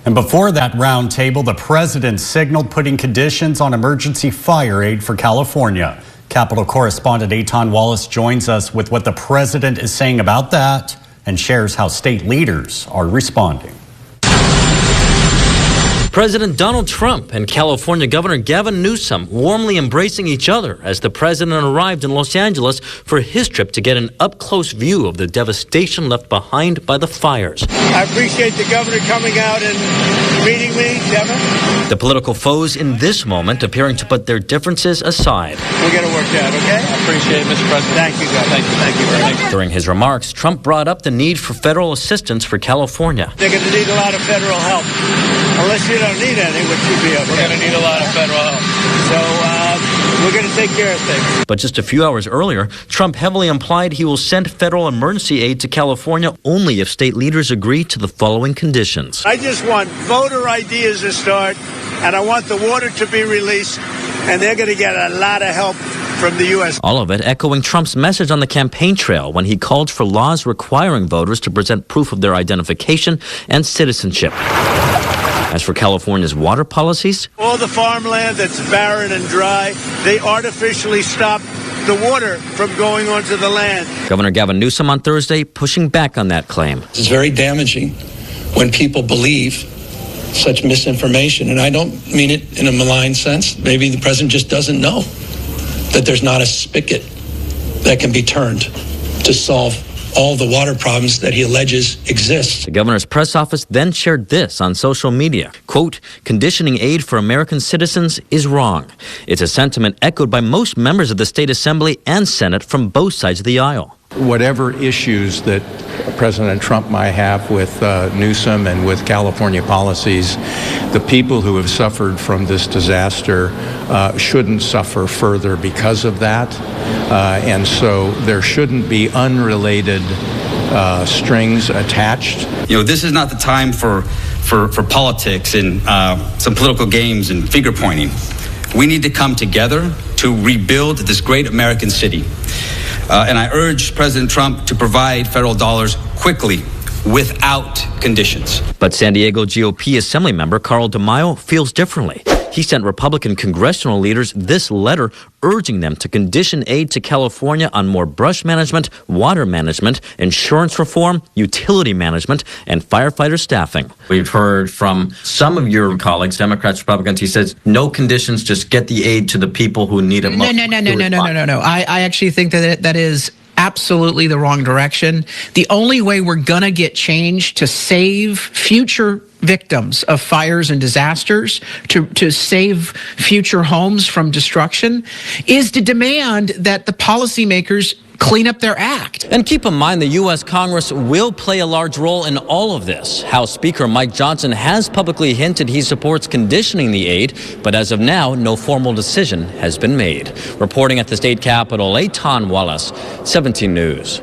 And before that roundtable, the president signaled putting conditions on emergency fire aid for California. Capitol correspondent Eitan Wallace joins us with what the president is saying about that and shares how state leaders are responding. President Donald Trump and California Governor Gavin Newsom warmly embracing each other as the president arrived in Los Angeles for his trip to get an up-close view of the devastation left behind by the fires. I appreciate the governor coming out and meeting me, Devin. The political foes in this moment appearing to put their differences aside. We'll get it worked out, okay? I appreciate it, Mr. President. Thank you, Governor. Thank you very much. During his remarks, Trump brought up the need for federal assistance for California. They're going to need a lot of federal help. Unless you don't need any, which should be okay. We're going to need a lot of federal help. So we're going to take care of things. But just a few hours earlier, Trump heavily implied he will send federal emergency aid to California only if state leaders agree to the following conditions. I just want voter ideas to start, and I want the water to be released, and they're going to get a lot of help from the U.S. All of it echoing Trump's message on the campaign trail when he called for laws requiring voters to present proof of their identification and citizenship. As for California's water policies, all the farmland that's barren and dry, they artificially stop the water from going onto the land. Governor Gavin Newsom on Thursday pushing back on that claim. It's very damaging when people believe such misinformation, and I don't mean it in a malign sense. Maybe the president just doesn't know that there's not a spigot that can be turned to solve all the water problems that he alleges exist. The governor's press office then shared this on social media. Quote, conditioning aid for American citizens is wrong. It's a sentiment echoed by most members of the state assembly and Senate from both sides of the aisle. Whatever issues that President Trump might have with Newsom and with California policies, the people who have suffered from this disaster shouldn't suffer further because of that. And so there shouldn't be unrelated strings attached. You know, this is not the time for politics and some political games and finger pointing. We need to come together to rebuild this great American city. And I urge President Trump to provide federal dollars quickly without conditions. But San Diego GOP Assembly member Carl DeMaio feels differently. He sent Republican congressional leaders this letter urging them to condition aid to California on more brush management, water management, insurance reform, utility management, and firefighter staffing. We've heard from some of your colleagues, Democrats, Republicans, he says no conditions, just get the aid to the people who need it most. No. I actually think that is absolutely the wrong direction. The only way we're going to get change to save future victims of fires and disasters, to save future homes from destruction, is to demand that the policymakers clean up their act. And keep in mind the U.S. Congress will play a large role in all of this. House Speaker Mike Johnson has publicly hinted he supports conditioning the aid, but as of now, no formal decision has been made. Reporting at the state capitol, Eitan Wallace, 17 News.